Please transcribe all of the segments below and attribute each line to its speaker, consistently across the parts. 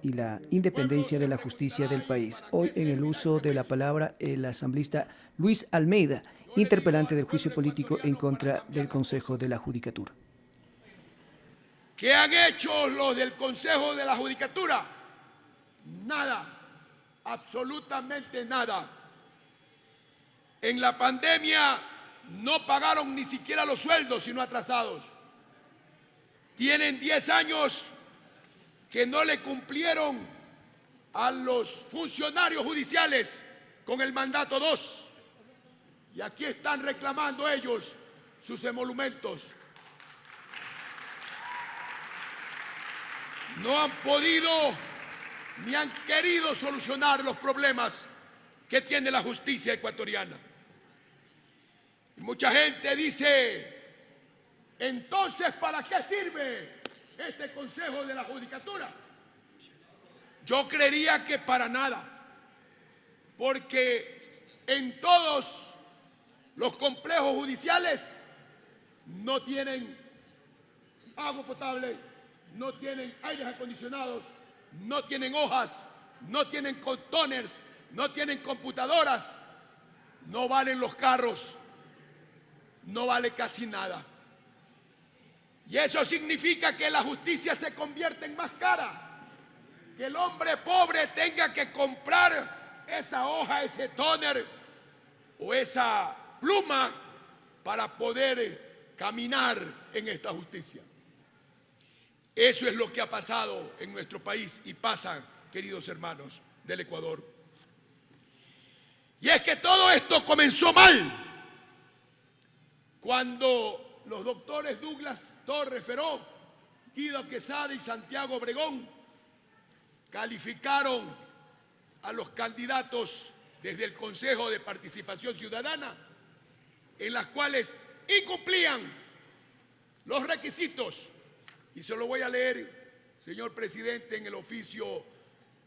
Speaker 1: y la independencia de la justicia del país. Hoy, en el uso de la palabra, el asambleísta Luis Almeida, interpelante del juicio político en contra del Consejo de la Judicatura.
Speaker 2: ¿Qué han hecho los del Consejo de la Judicatura? Nada, absolutamente nada. En la pandemia no pagaron ni siquiera los sueldos, sino atrasados. Tienen 10 años que no le cumplieron a los funcionarios judiciales con el mandato 2. Y aquí están reclamando ellos sus emolumentos. No han podido ni han querido solucionar los problemas que tiene la justicia ecuatoriana. Y mucha gente dice, entonces, ¿para qué sirve este Consejo de la Judicatura? Yo creería que para nada, porque en todos los complejos judiciales no tienen agua potable, no tienen aires acondicionados, no tienen hojas, no tienen contoners, no tienen computadoras, no valen los carros, no vale casi nada. Y eso significa que la justicia se convierte en más cara, que el hombre pobre tenga que comprar esa hoja, ese tóner o esa pluma para poder caminar en esta justicia. Eso es lo que ha pasado en nuestro país y pasa, queridos hermanos del Ecuador. Y es que todo esto comenzó mal cuando los doctores Douglas Torres Feró, Guido Quesada y Santiago Obregón calificaron a los candidatos desde el Consejo de Participación Ciudadana, en las cuales incumplían los requisitos. Y se lo voy a leer, señor presidente, en el oficio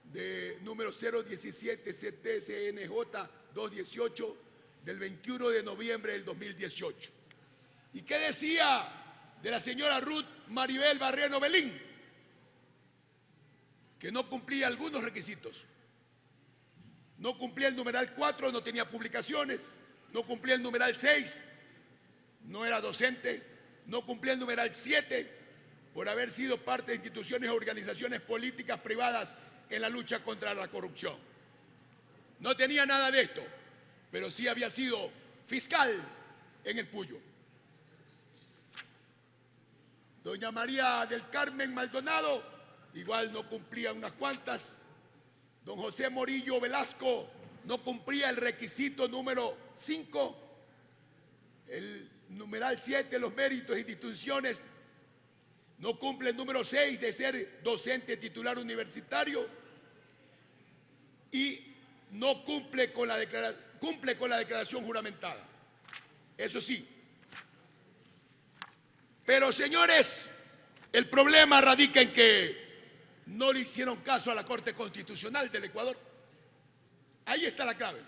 Speaker 2: de número 017 CTCNJ 218 del 21 de noviembre del 2018. ¿Y qué decía de la señora Ruth Maribel Barreno Belín? Que no cumplía algunos requisitos. No cumplía el numeral 4, no tenía publicaciones, no cumplía el numeral 6, no era docente, no cumplía el numeral 7, por haber sido parte de instituciones o organizaciones políticas privadas en la lucha contra la corrupción. No tenía nada de esto, pero sí había sido fiscal en el Puyo. Doña María del Carmen Maldonado, igual no cumplía unas cuantas. Don José Morillo Velasco no cumplía el requisito número 5, el numeral 7, los méritos y distinciones. No cumple el número 6 de ser docente titular universitario y no cumple con la declaración juramentada. Eso sí. Pero, señores, el problema radica en que no le hicieron caso a la Corte Constitucional del Ecuador. Ahí está la clave.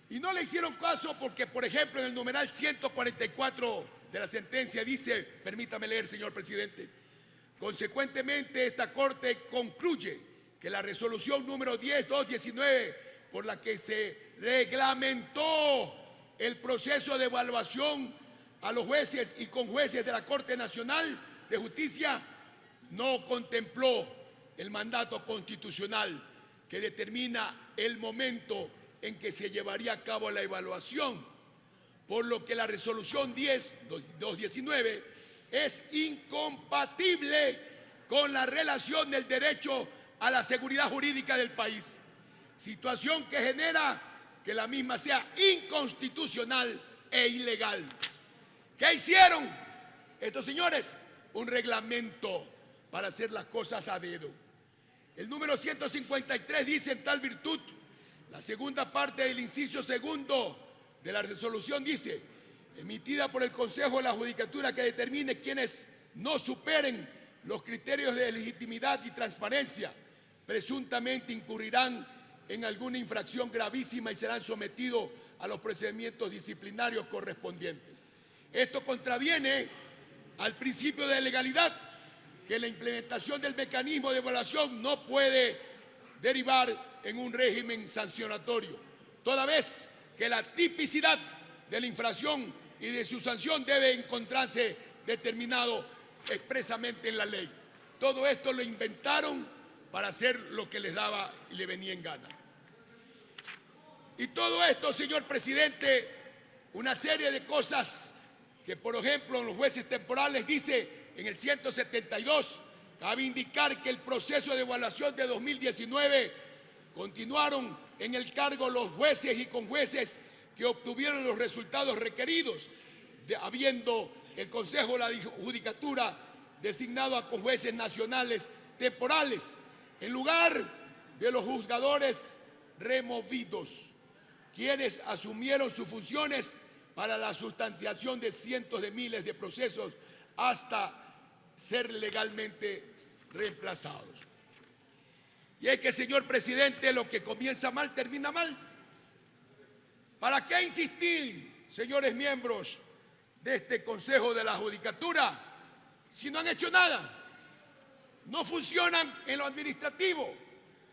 Speaker 2: Y no le hicieron caso porque, por ejemplo, en el numeral 144 de la sentencia dice, permítame leer, señor presidente, consecuentemente esta Corte concluye que la resolución número 10.219 por la que se reglamentó el proceso de evaluación a los jueces y conjueces de la Corte Nacional de Justicia no contempló el mandato constitucional que determina el momento en que se llevaría a cabo la evaluación, por lo que la resolución 10.219 es incompatible con la relación del derecho a la seguridad jurídica del país, situación que genera que la misma sea inconstitucional e ilegal. ¿Qué hicieron estos señores? Un reglamento para hacer las cosas a dedo. El número 153 dice en tal virtud, la segunda parte del inciso segundo de la resolución dice, emitida por el Consejo de la Judicatura que determine quienes no superen los criterios de legitimidad y transparencia, presuntamente incurrirán en alguna infracción gravísima y serán sometidos a los procedimientos disciplinarios correspondientes. Esto contraviene al principio de legalidad que la implementación del mecanismo de evaluación no puede derivar en un régimen sancionatorio, toda vez que la tipicidad de la infracción y de su sanción debe encontrarse determinado expresamente en la ley. Todo esto lo inventaron para hacer lo que les daba y le venía en gana. Y todo esto, señor presidente, una serie de cosas que, por ejemplo, en los jueces temporales dice en el 172, cabe indicar que el proceso de evaluación de 2019 continuaron en el cargo los jueces y conjueces que obtuvieron los resultados requeridos, habiendo el Consejo de la Judicatura designado a conjueces nacionales temporales, en lugar de los juzgadores removidos, quienes asumieron sus funciones para la sustanciación de cientos de miles de procesos hasta ser legalmente reemplazados. Y es que, señor presidente, lo que comienza mal termina mal. ¿Para qué insistir, señores miembros de este Consejo de la Judicatura, si no han hecho nada? No funcionan en lo administrativo.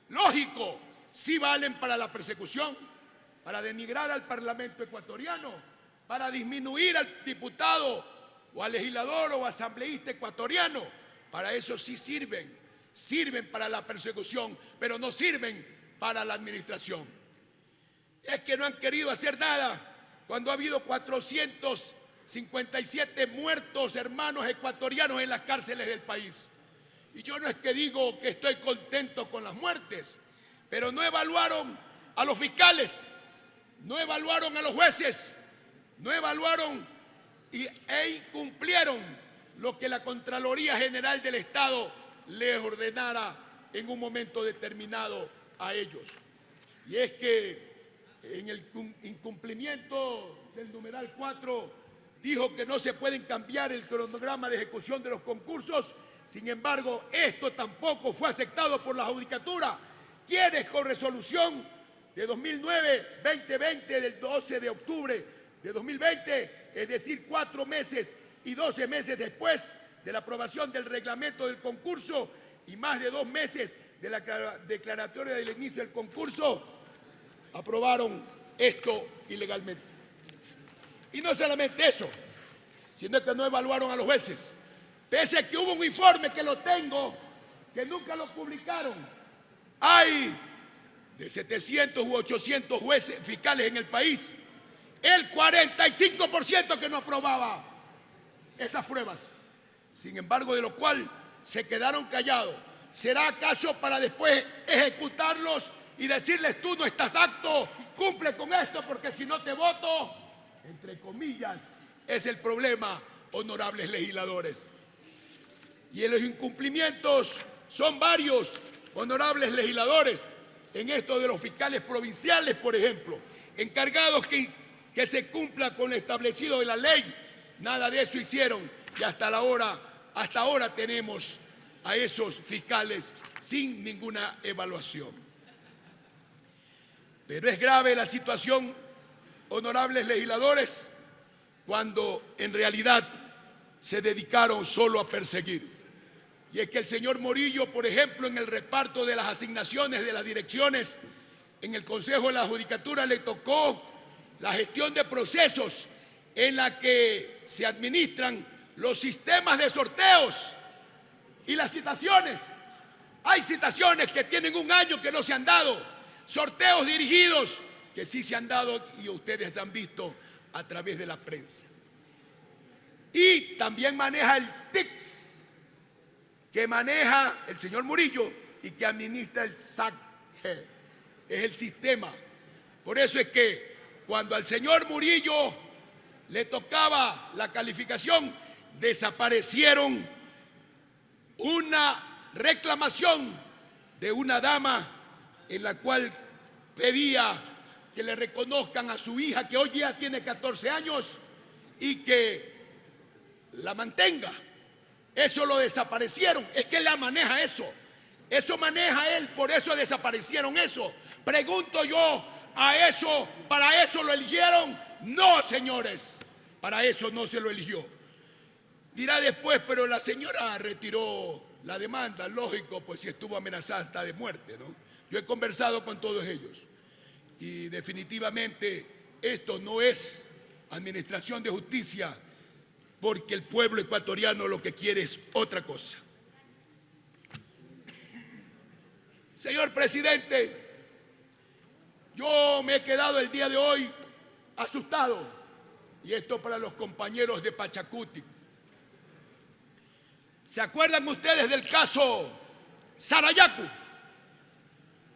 Speaker 2: Lógico, sí valen para la persecución, para denigrar al Parlamento ecuatoriano, para disminuir al diputado o al legislador o asambleísta ecuatoriano. Para eso sí sirven para la persecución, pero no sirven para la administración. Es que no han querido hacer nada cuando ha habido 457 muertos hermanos ecuatorianos en las cárceles del país. Y yo no es que digo que estoy contento con las muertes, pero no evaluaron a los fiscales, no evaluaron a los jueces, no evaluaron e incumplieron lo que la Contraloría General del Estado les ordenara en un momento determinado a ellos. Y es que en el incumplimiento del numeral 4 dijo que no se pueden cambiar el cronograma de ejecución de los concursos. Sin embargo, esto tampoco fue aceptado por la Judicatura, quienes con resolución de 2009-2020 del 12 de octubre de 2020, es decir, 4 meses y 12 meses después de la aprobación del reglamento del concurso y más de 2 meses de la declaratoria del inicio del concurso, aprobaron esto ilegalmente. Y no solamente eso, sino que no evaluaron a los jueces. Pese a que hubo un informe que lo tengo, que nunca lo publicaron. Hay de 700 u 800 jueces fiscales en el país, el 45% que no aprobaba esas pruebas. Sin embargo, de lo cual se quedaron callados. ¿Será acaso para después ejecutarlos y decirles: tú no estás apto, cumple con esto porque si no te voto? Entre comillas, es el problema, honorables legisladores. Y en los incumplimientos son varios, honorables legisladores, en esto de los fiscales provinciales, por ejemplo, encargados que se cumpla con lo establecido de la ley. Nada de eso hicieron y hasta ahora tenemos a esos fiscales sin ninguna evaluación. Pero es grave la situación, honorables legisladores, cuando en realidad se dedicaron solo a perseguir. Y es que el señor Morillo, por ejemplo, en el reparto de las asignaciones de las direcciones en el Consejo de la Judicatura le tocó la gestión de procesos en la que se administran los sistemas de sorteos y las citaciones. Hay citaciones que tienen 1 año que no se han dado, sorteos dirigidos que sí se han dado y ustedes han visto a través de la prensa. Y también maneja el TICS, que maneja el señor Murillo y que administra el SAC. Es el sistema. Por eso es que cuando al señor Murillo le tocaba la calificación, desaparecieron una reclamación de una dama en la cual pedía que le reconozcan a su hija, que hoy ya tiene 14 años, y que la mantenga. Eso lo desaparecieron. Es que él la maneja eso. Eso maneja él, por eso desaparecieron eso. Pregunto yo, ¿a eso, para eso lo eligieron? No, señores, para eso no se lo eligió. Dirá después, pero la señora retiró la demanda, lógico, pues si estuvo amenazada hasta de muerte, ¿no? Yo he conversado con todos ellos y definitivamente esto no es administración de justicia, porque el pueblo ecuatoriano lo que quiere es otra cosa. Señor presidente, yo me he quedado el día de hoy asustado, y esto para los compañeros de Pachacuti. ¿Se acuerdan ustedes del caso Sarayaku?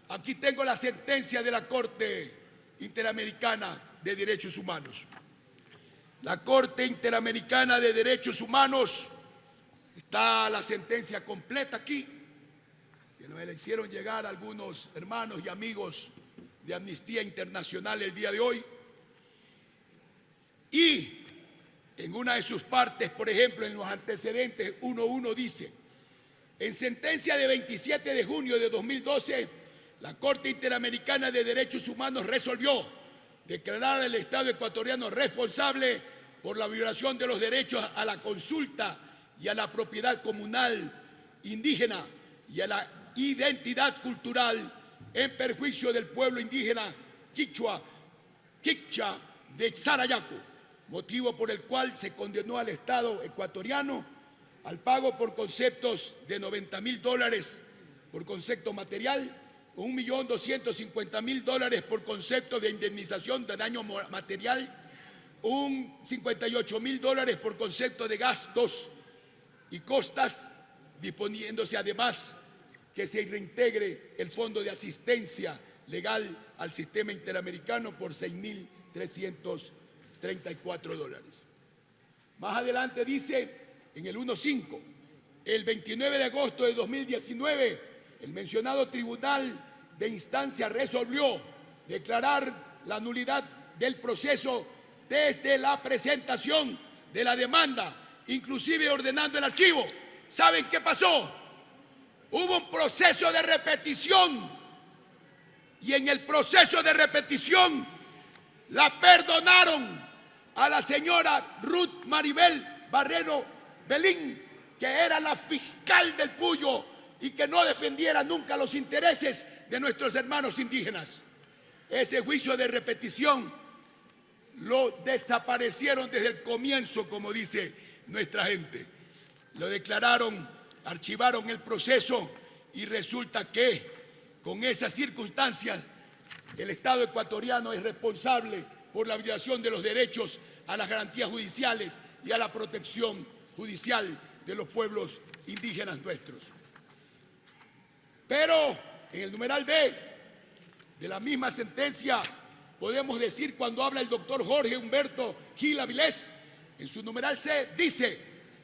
Speaker 2: Aquí tengo la sentencia de la Corte Interamericana de Derechos Humanos. La Corte Interamericana de Derechos Humanos, está la sentencia completa aquí, que me la hicieron llegar algunos hermanos y amigos de Amnistía Internacional el día de hoy. Y en una de sus partes, por ejemplo, en los antecedentes 1.1 dice: en sentencia de 27 de junio de 2012, la Corte Interamericana de Derechos Humanos resolvió declarar al Estado ecuatoriano responsable por la violación de los derechos a la consulta y a la propiedad comunal indígena y a la identidad cultural en perjuicio del pueblo indígena Kikcha de Sarayaku, motivo por el cual se condenó al Estado ecuatoriano al pago por conceptos de $90.000 por concepto material, $1.250.000 por concepto de indemnización de daño material, $58.000 por concepto de gastos y costas, disponiéndose además que se reintegre el Fondo de Asistencia Legal al Sistema Interamericano por $6.334. Más adelante dice, en el 1.5, el 29 de agosto de 2019, el mencionado Tribunal de Instancia resolvió declarar la nulidad del proceso desde la presentación de la demanda, inclusive ordenando el archivo. ¿Saben qué pasó? Hubo un proceso de repetición, y en el proceso de repetición la perdonaron a la señora Ruth Maribel Barreno Belín, que era la fiscal del Puyo y que no defendiera nunca los intereses de nuestros hermanos indígenas. Ese juicio de repetición lo desaparecieron desde el comienzo, como dice nuestra gente. Lo declararon, archivaron el proceso, y resulta que con esas circunstancias el Estado ecuatoriano es responsable por la violación de los derechos a las garantías judiciales y a la protección judicial de los pueblos indígenas nuestros. Pero en el numeral B de la misma sentencia podemos decir, cuando habla el doctor Jorge Humberto Gil Avilés, en su numeral C dice: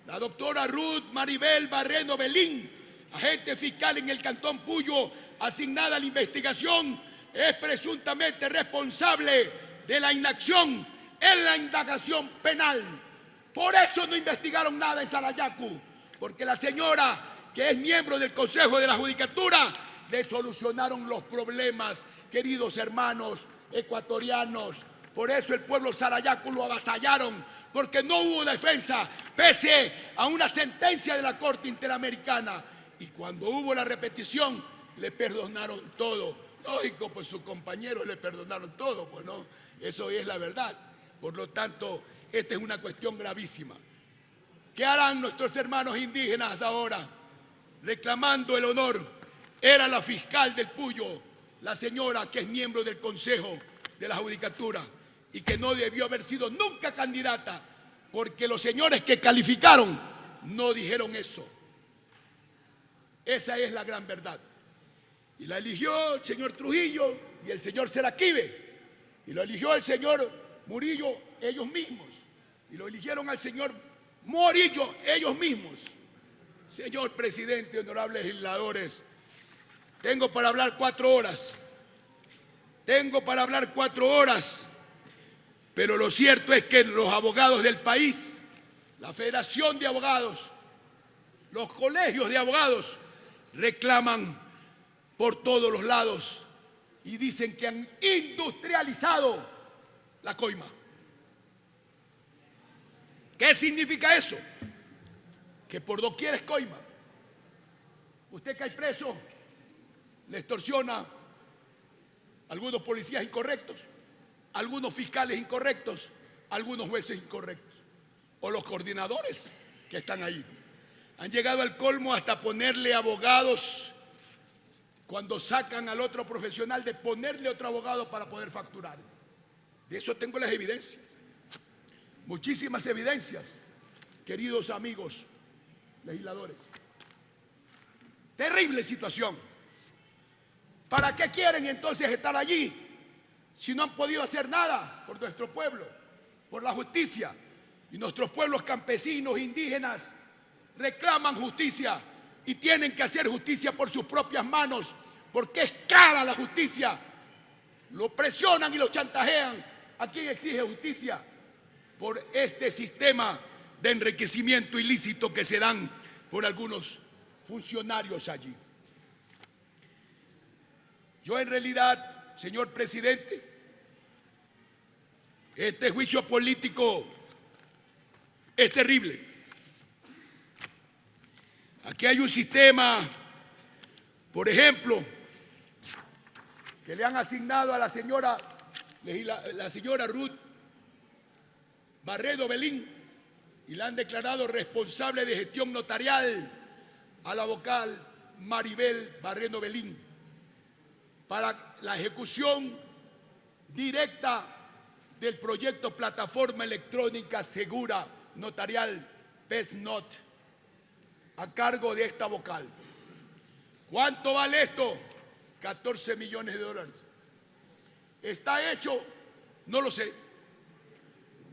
Speaker 2: la doctora Ruth Maribel Barreno Belín, agente fiscal en el Cantón Puyo asignada a la investigación, es presuntamente responsable de la inacción en la indagación penal. Por eso no investigaron nada en Sarayaku, porque la señora, que es miembro del Consejo de la Judicatura, le solucionaron los problemas, queridos hermanos ecuatorianos. Por eso el pueblo Sarayaku lo avasallaron, porque no hubo defensa, pese a una sentencia de la Corte Interamericana. Y cuando hubo la repetición, le perdonaron todo. Lógico, pues sus compañeros le perdonaron todo, pues no, eso es la verdad. Por lo tanto, esta es una cuestión gravísima. ¿Qué harán nuestros hermanos indígenas ahora? Reclamando el honor. Era la fiscal del Puyo, la señora que es miembro del Consejo de la Judicatura y que no debió haber sido nunca candidata, porque los señores que calificaron no dijeron eso. Esa es la gran verdad. Y la eligió el señor Trujillo y el señor Seraquibe, y lo eligió el señor Murillo ellos mismos, y lo eligieron al señor Morillo ellos mismos. Señor presidente, honorables legisladores, tengo para hablar 4 horas. Tengo para hablar 4 horas, pero lo cierto es que los abogados del país, la Federación de Abogados, los colegios de abogados, reclaman por todos los lados y dicen que han industrializado la coima. ¿Qué significa eso? Que por doquier es coima. Usted cae preso, le extorsiona a algunos policías incorrectos, algunos fiscales incorrectos, algunos jueces incorrectos, o los coordinadores que están ahí. Han llegado al colmo hasta ponerle abogados, cuando sacan al otro profesional, de ponerle otro abogado para poder facturar. De eso tengo las evidencias, muchísimas evidencias, queridos amigos legisladores. Terrible situación. ¿Para qué quieren entonces estar allí si no han podido hacer nada por nuestro pueblo, por la justicia? Y nuestros pueblos campesinos, indígenas, reclaman justicia y tienen que hacer justicia por sus propias manos, porque es cara la justicia. Lo presionan y lo chantajean. ¿A quién exige justicia? Por este sistema de enriquecimiento ilícito que se dan por algunos funcionarios allí. Yo en realidad, señor presidente, este juicio político es terrible. Aquí hay un sistema, por ejemplo, que le han asignado a la señora Ruth Barredo Belín y la han declarado responsable de gestión notarial a la vocal Maribel Barredo Belín para la ejecución directa del proyecto Plataforma Electrónica Segura Notarial PESNOT a cargo de esta vocal. ¿Cuánto vale esto? 14 millones de dólares. ¿Está hecho? No lo sé.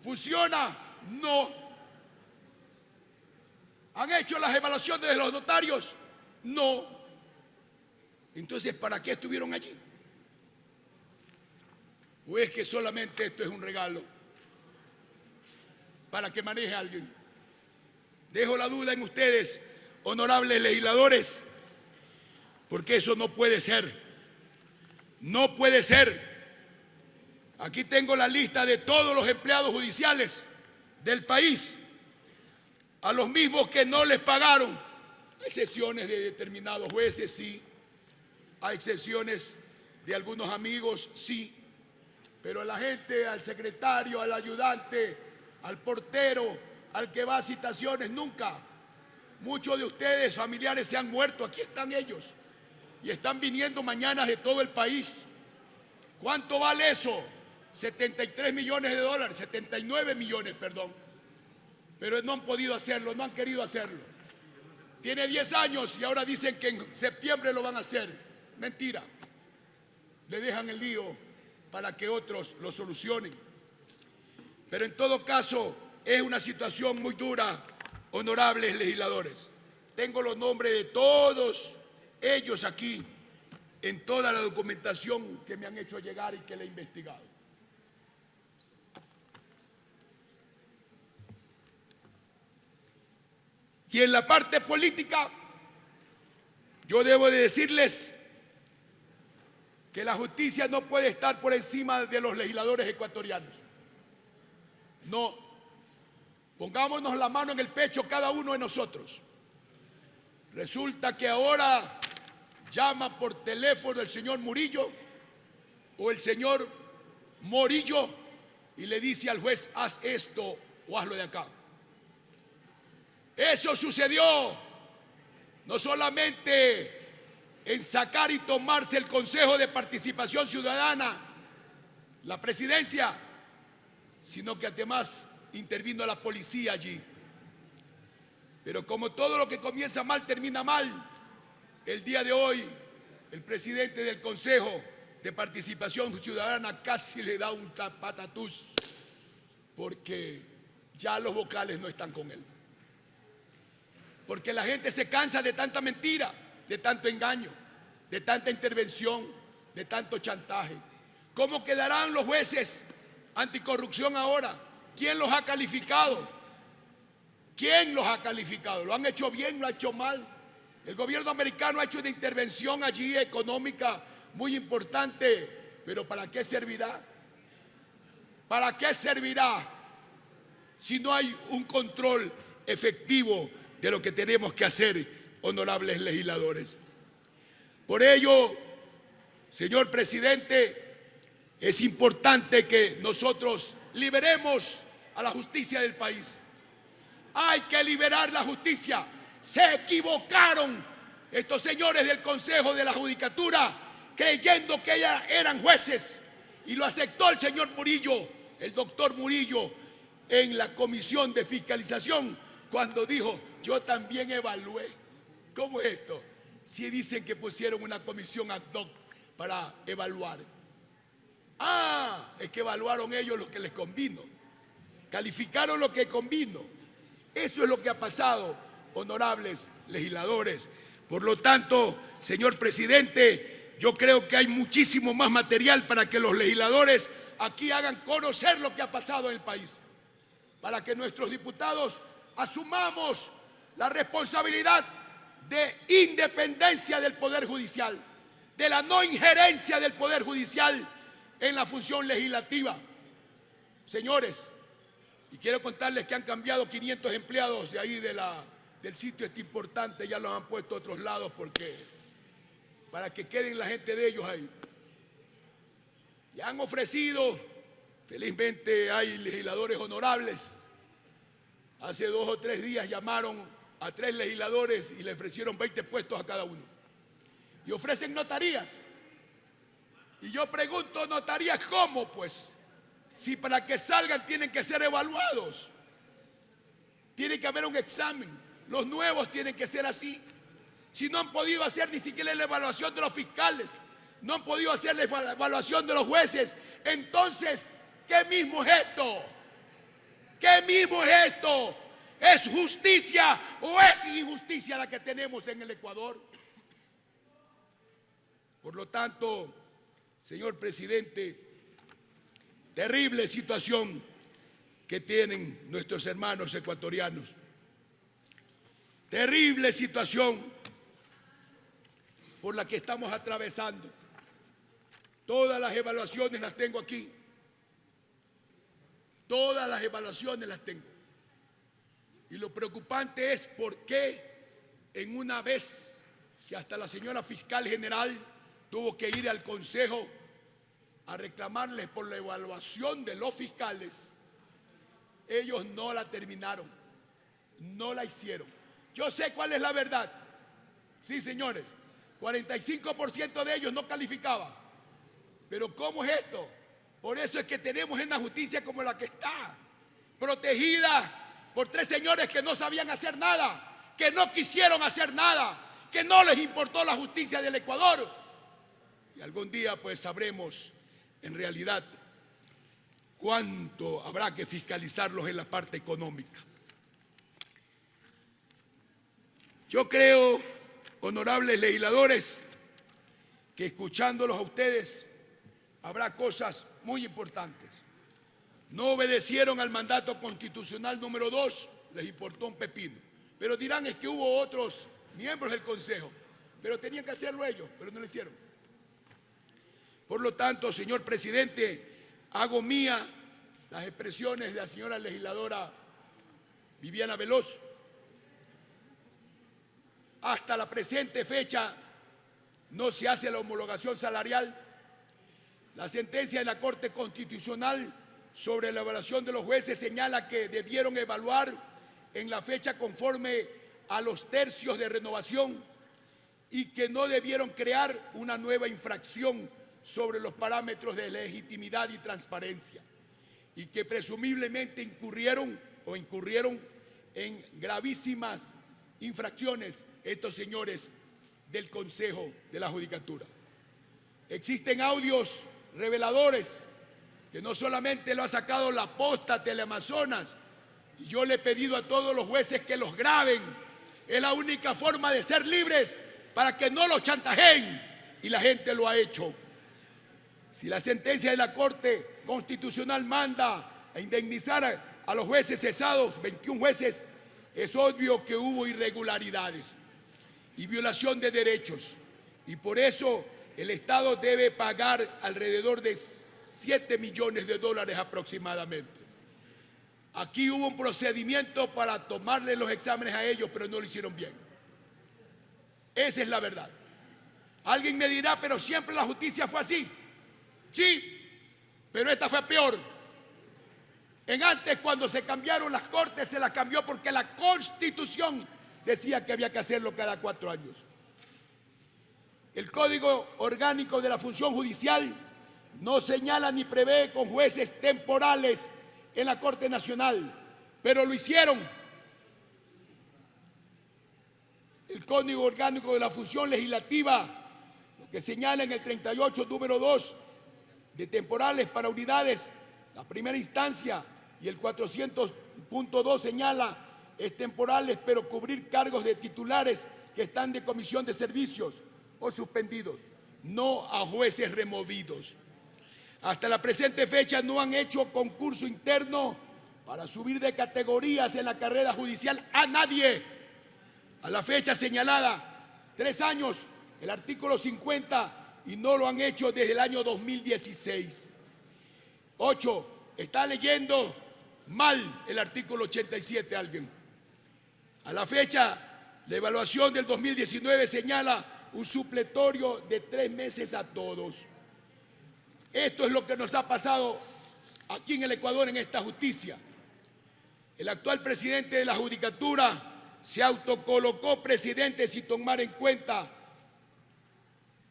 Speaker 2: ¿Funciona? No. ¿Han hecho las evaluaciones de los notarios? No. Entonces, ¿para qué estuvieron allí? ¿O es que solamente esto es un regalo para que maneje a alguien? Dejo la duda en ustedes, honorables legisladores, porque eso no puede ser. No puede ser. Aquí tengo la lista de todos los empleados judiciales del país, a los mismos que no les pagaron. Hay excepciones de determinados jueces, sí. Hay excepciones de algunos amigos, sí. Pero a la gente, al secretario, al ayudante, al portero, al que va a citaciones, nunca. Muchos de ustedes, familiares, se han muerto. Aquí están ellos. Y están viniendo mañana de todo el país. ¿Cuánto vale eso? 73 millones de dólares, 79 millones, perdón. Pero no han podido hacerlo, no han querido hacerlo. Tiene 10 años y ahora dicen que en septiembre lo van a hacer. Mentira. Le dejan el lío para que otros lo solucionen. Pero en todo caso, es una situación muy dura, honorables legisladores. Tengo los nombres de todos ellos aquí en toda la documentación que me han hecho llegar y que le he investigado. Y en la parte política, yo debo de decirles que la justicia no puede estar por encima de los legisladores ecuatorianos. No. Pongámonos la mano en el pecho cada uno de nosotros. Resulta que ahora llama por teléfono el señor Murillo o el señor Morillo y le dice al juez, haz esto o hazlo de acá. Eso sucedió no solamente en sacar y tomarse el Consejo de Participación Ciudadana, la presidencia, sino que además intervino la policía allí. Pero como todo lo que comienza mal termina mal, el día de hoy el presidente del Consejo de Participación Ciudadana casi le da un patatús porque ya los vocales no están con él. Porque la gente se cansa de tanta mentira, de tanto engaño, de tanta intervención, de tanto chantaje. ¿Cómo quedarán los jueces anticorrupción ahora? ¿Quién los ha calificado? ¿Quién los ha calificado? ¿Lo han hecho bien? ¿Lo ha hecho mal? El gobierno americano ha hecho una intervención allí económica muy importante, pero ¿para qué servirá? ¿Para qué servirá si no hay un control efectivo de lo que tenemos que hacer honorables legisladores. Por ello, señor presidente, es importante que nosotros liberemos a la justicia del país. Hay que liberar la justicia. Se equivocaron estos señores del Consejo de la Judicatura creyendo que eran jueces, y lo aceptó el señor Murillo, el doctor Murillo, en la comisión de fiscalización, cuando dijo: yo también evalué. ¿Cómo es esto? Si dicen que pusieron una comisión ad hoc para evaluar. Es que evaluaron ellos lo que les convino, calificaron lo que convino. Eso es lo que ha pasado, honorables legisladores. Por lo tanto, señor presidente, yo creo que hay muchísimo más material para que los legisladores aquí hagan conocer lo que ha pasado en el país, para que nuestros diputados asumamos la responsabilidad de independencia del Poder Judicial, de la no injerencia del Poder Judicial en la función legislativa. Señores, y quiero contarles que han cambiado 500 empleados de ahí del sitio este importante, ya los han puesto a otros lados para que queden la gente de ellos ahí. Y han ofrecido, felizmente hay legisladores honorables. Hace 2 o 3 días llamaron a 3 legisladores y le ofrecieron 20 puestos a cada uno. Y ofrecen notarías. Y yo pregunto, ¿notarías cómo? Pues, si para que salgan tienen que ser evaluados. Tiene que haber un examen. Los nuevos tienen que ser así. Si no han podido hacer ni siquiera la evaluación de los fiscales, no han podido hacer la evaluación de los jueces, entonces, ¿qué mismo es esto? ¿Qué mismo es esto? ¿Es justicia o es injusticia la que tenemos en el Ecuador? Por lo tanto, señor presidente, terrible situación que tienen nuestros hermanos ecuatorianos. Terrible situación por la que estamos atravesando. Todas las evaluaciones las tengo aquí. Todas las evaluaciones las tengo. Y lo preocupante es por qué en una vez que hasta la señora fiscal general tuvo que ir al Consejo a reclamarles por la evaluación de los fiscales, ellos no la terminaron, no la hicieron. Yo sé cuál es la verdad. Sí, señores, 45% de ellos no calificaba. Pero ¿cómo es esto? Por eso es que tenemos una justicia como la que está, protegida por 3 señores que no sabían hacer nada, que no quisieron hacer nada, que no les importó la justicia del Ecuador. Y algún día pues sabremos en realidad cuánto habrá que fiscalizarlos en la parte económica. Yo creo, honorables legisladores, que escuchándolos a ustedes habrá cosas muy importantes. No obedecieron al mandato constitucional número 2, les importó un pepino. Pero dirán, es que hubo otros miembros del Consejo, pero tenían que hacerlo ellos, pero no lo hicieron. Por lo tanto, señor presidente, hago mía las expresiones de la señora legisladora Viviana Veloz. Hasta la presente fecha no se hace la homologación salarial. La sentencia de la Corte Constitucional sobre la evaluación de los jueces señala que debieron evaluar en la fecha conforme a los tercios de renovación y que no debieron crear una nueva infracción sobre los parámetros de legitimidad y transparencia, y que presumiblemente incurrieron en gravísimas infracciones estos señores del Consejo de la Judicatura. Existen audios reveladores que no solamente lo ha sacado la Posta Teleamazonas, y yo le he pedido a todos los jueces que los graben. Es la única forma de ser libres para que no los chantajeen, y la gente lo ha hecho. Si la sentencia de la Corte Constitucional manda a indemnizar a los jueces cesados, 21 jueces, es obvio que hubo irregularidades y violación de derechos, y por eso el Estado debe pagar alrededor de $7 millones aproximadamente. Aquí hubo un procedimiento para tomarle los exámenes a ellos, pero no lo hicieron bien. Esa es la verdad. Alguien me dirá, pero siempre la justicia fue así. Sí, pero esta fue peor. En antes, cuando se cambiaron las cortes, se las cambió porque la Constitución decía que había que hacerlo cada 4 años. El Código Orgánico de la Función Judicial no señala ni prevé con jueces temporales en la Corte Nacional, pero lo hicieron. El Código Orgánico de la Función Legislativa, lo que señala en el 38, número 2, de temporales para unidades, la primera instancia, y el 400.2 señala es temporales, pero cubrir cargos de titulares que están de comisión de servicios o suspendidos, no a jueces removidos. Hasta la presente fecha no han hecho concurso interno para subir de categorías en la carrera judicial a nadie. A la fecha señalada, 3 años, el artículo 50, y no lo han hecho desde el año 2016. 8. Está leyendo mal el artículo 87 alguien. A la fecha, la evaluación del 2019 señala un supletorio de 3 meses a todos. Esto es lo que nos ha pasado aquí en el Ecuador en esta justicia. El actual presidente de la Judicatura se autocolocó presidente sin tomar en cuenta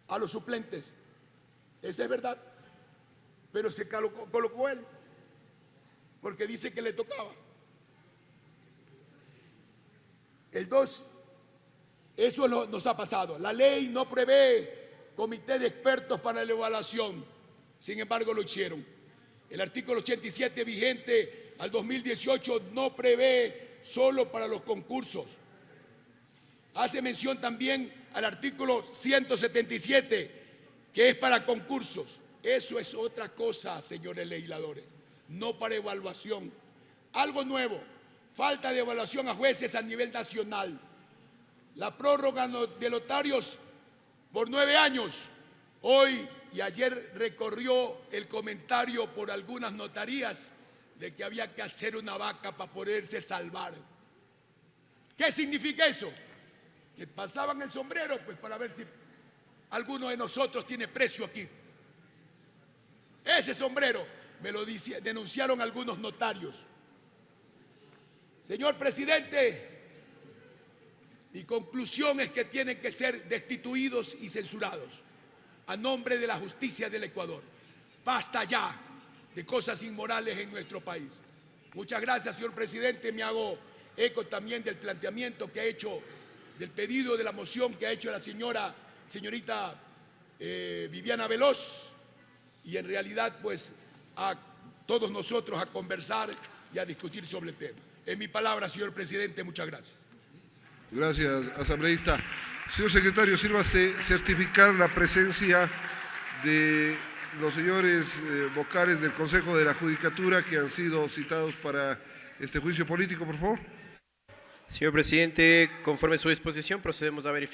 Speaker 2: a los suplentes. Esa es verdad. Pero se colocó él porque dice que le tocaba. El 2, eso nos ha pasado. La ley no prevé comité de expertos para la evaluación, sin embargo lo hicieron. El artículo 87 vigente al 2018 no prevé solo para los concursos. Hace mención también al artículo 177, que es para concursos. Eso es otra cosa, señores legisladores, no para evaluación. Algo nuevo, falta de evaluación a jueces a nivel nacional. La prórroga de notarios por 9 años. Hoy y ayer recorrió el comentario por algunas notarías de que había que hacer una vaca para poderse salvar. ¿Qué significa eso? Que pasaban el sombrero pues para ver si alguno de nosotros tiene precio aquí. Ese sombrero me lo denunciaron algunos notarios. Señor presidente, mi conclusión es que tienen que ser destituidos y censurados a nombre de la justicia del Ecuador. Basta ya de cosas inmorales en nuestro país. Muchas gracias, señor presidente. Me hago eco también del planteamiento que ha hecho, del pedido de la moción que ha hecho la señorita Viviana Veloz, y en realidad pues a todos nosotros a conversar y a discutir sobre el tema. En mi palabra, señor presidente, muchas gracias.
Speaker 3: Gracias, asambleísta. Señor secretario, sírvase certificar la presencia de los señores vocales del Consejo de la Judicatura que han sido citados para este juicio político, por favor.
Speaker 4: Señor presidente, conforme a su disposición, procedemos a verificar.